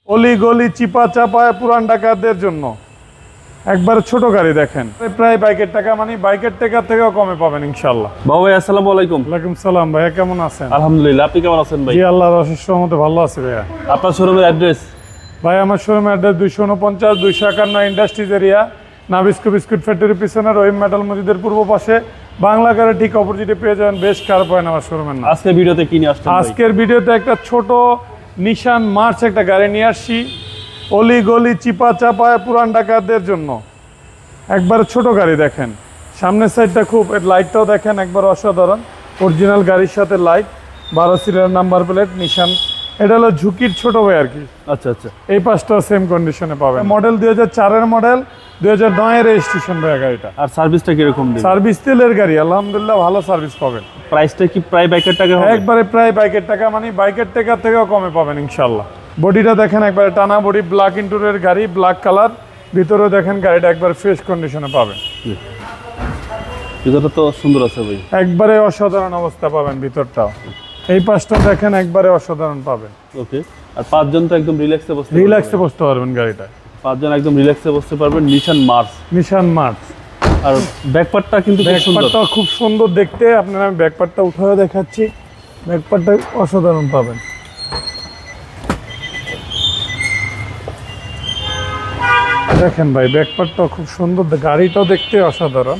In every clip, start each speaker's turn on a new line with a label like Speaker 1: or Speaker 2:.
Speaker 1: অলি গলি চিপা চাপায় পুরান ঢাকাদের জন্য একবার ছোট গাড়ি দেখেন, প্রায় বাইকের টাকা, মানে বাইকের টাকা থেকেও কমে পাবেন ইনশাআল্লাহ।
Speaker 2: বাবু ভাই আসসালামু আলাইকুম।
Speaker 1: ওয়ালাইকুম সালাম ভাইয়া, কেমন আছেন?
Speaker 2: আলহামদুলিল্লাহ, আপনি কেমন আছেন ভাই?
Speaker 1: জি আল্লাহর অশেষ রহমতে ভালো আছি ভাইয়া।
Speaker 2: আপনার শোরুমের অ্যাড্রেস?
Speaker 1: ভাই আমার showroom address 249 251 industries area, Nabisco biscuit factory পিছনে রহিম মেটাল মসজিদের পূর্ব পাশে বাংলা কারে ঠিক অপোজিটে পেয়ে যাবেন বেশ কার পয়েন্ট আমার শোরুমের নাম।
Speaker 2: আজকে ভিডিওতে কি নিয়ে আসছেন?
Speaker 1: আজকের ভিডিওতে একটা ছোট নিশান মার্চ একটা গাড়ি নিয়ে আসছি, অলি গলি চিপা চাপায় পুরান ঢাকাদের জন্য একবার ছোট গাড়ি দেখেন। সামনের সাইডটা খুব, লাইটটাও দেখেন একবার অসাধারণ, অরিজিনাল গাড়ির সাথে লাইট, 12 সিরিয়াল নাম্বার প্লেট নিশান। এটা হলো ঝুঁকির ছোট ভাই আর কি।
Speaker 2: আচ্ছা আচ্ছা,
Speaker 1: এই পাঁচটাও সেম কন্ডিশনে পাবেন। মডেল 2004-এর মডেল, 2009-এর রেজিস্ট্রেশন ভাই গাড়িটা।
Speaker 2: আর সার্ভিসটা কিরকম দিবেন?
Speaker 1: সার্ভিস তেলের গাড়ি, আলহামদুলিল্লাহ ভালো সার্ভিস পাবেন।
Speaker 2: প্রাইসটা কি প্রায় বাইকের টাকা হবে?
Speaker 1: একবারে প্রায় বাইকের টাকা, মানে বাইকের টাকা থেকেও কমে পাবেন ইনশাল্লাহ। বডিটা দেখেন একবারে টানা বডি, ব্ল্যাক ইন্টুরিয়র গাড়ি, ব্ল্যাক কালার। ভিতরে দেখেন গাড়িটা একবার ফ্রেশ কন্ডিশনে পাবেন।
Speaker 2: ভিতরটা তো সুন্দর আছে ভাই,
Speaker 1: একবারে অসাধারণ অবস্থা পাবেন ভিতরটাও। এই পাশটা দেখেন একবারে অসাধারণ পাবেন।
Speaker 2: ওকে। আর পাঁচজন তো একদম রিল্যাক্সে বসতে
Speaker 1: রিল্যাক্সে বসতে পারবেন গাড়িটা।
Speaker 2: পাঁচজন একদম রিল্যাক্সে বসতে পারবেন। নিশান মার্চ।
Speaker 1: নিশান মার্চ।
Speaker 2: আর ব্যাকপার্টটা কিন্তু খুব সুন্দর।
Speaker 1: ব্যাকপার্টটা খুব সুন্দর দেখতে, আপনারা আমি ব্যাকপার্টটা উঠে দেখাচ্ছি। ব্যাকপার্টটা অসাধারণ পাবেন। দেখেন ভাই ব্যাকপার্টটা খুব সুন্দর, গাড়িটাও দেখতে অসাধারণ।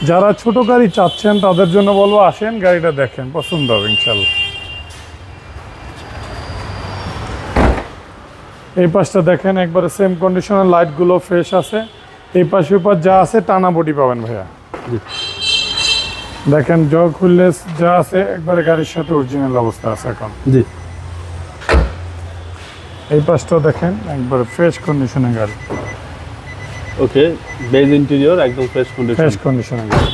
Speaker 1: যারা ছোট গাড়ি চাচ্ছেন তাদের জন্য বলবো আসেন গাড়িটা দেখেন, পছন্দ হবে ইনশাল্লাহ। এই পাশটা দেখেন একবারে সেম কন্ডিশনের, লাইটগুলো ফ্রেশ আছে। এই পাশে উপর যা আছে টানা বডি পাবেন ভাইয়া। দেখেন জগ খুললে যা আছে একবারে গাড়ির সাথে অরিজিনাল অবস্থা আছে এখন।
Speaker 2: জি।
Speaker 1: এই পাশটাও দেখেন একবারে ফ্রেশ কন্ডিশনের গাড়ি।
Speaker 2: ওকে, বেজ ইন্টেরিয়র একদম ফ্রেশ
Speaker 1: ফ্রেশ
Speaker 2: কন্ডিশন
Speaker 1: কন্ডিশনের গাড়ি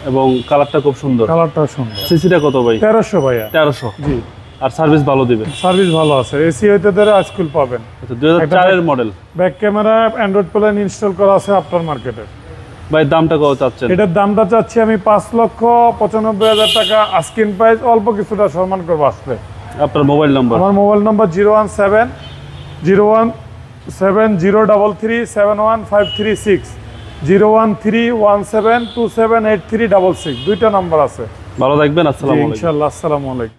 Speaker 2: এবং কালারটা খুব সুন্দর।
Speaker 1: কালারটাও সুন্দর।
Speaker 2: সিসিটা কত ভাই?
Speaker 1: 1300 ভাইয়া।
Speaker 2: 1300।
Speaker 1: জি।
Speaker 2: আর সার্ভিস ভালো দিবে?
Speaker 1: সার্ভিস ভালো আছে, এসি হইতে ধরে আজকুল পাবেন।
Speaker 2: আচ্ছা, 2004-এর মডেল।
Speaker 1: ব্যাক ক্যামেরা অ্যান্ড্রয়েড প্লেন ইনস্টল করা আছে আফটার মার্কেটে।
Speaker 2: ভাই দামটা কত চাচ্ছেন?
Speaker 1: এটার দামটা চাচ্ছি আমি 5,95,000 টাকা আস্কিং প্রাইস, অল্প কিছুটা সম্মান করবো আসলে।
Speaker 2: আপনার মোবাইল নাম্বার?
Speaker 1: আমার মোবাইল নাম্বার 017-01033-71536, 01317278366, দুইটা নাম্বার আছে।
Speaker 2: ভালো থাকবেন। আসসালামু আলাইকুম।
Speaker 1: ইনশাআল্লাহ, আসসালামু আলাইকুম।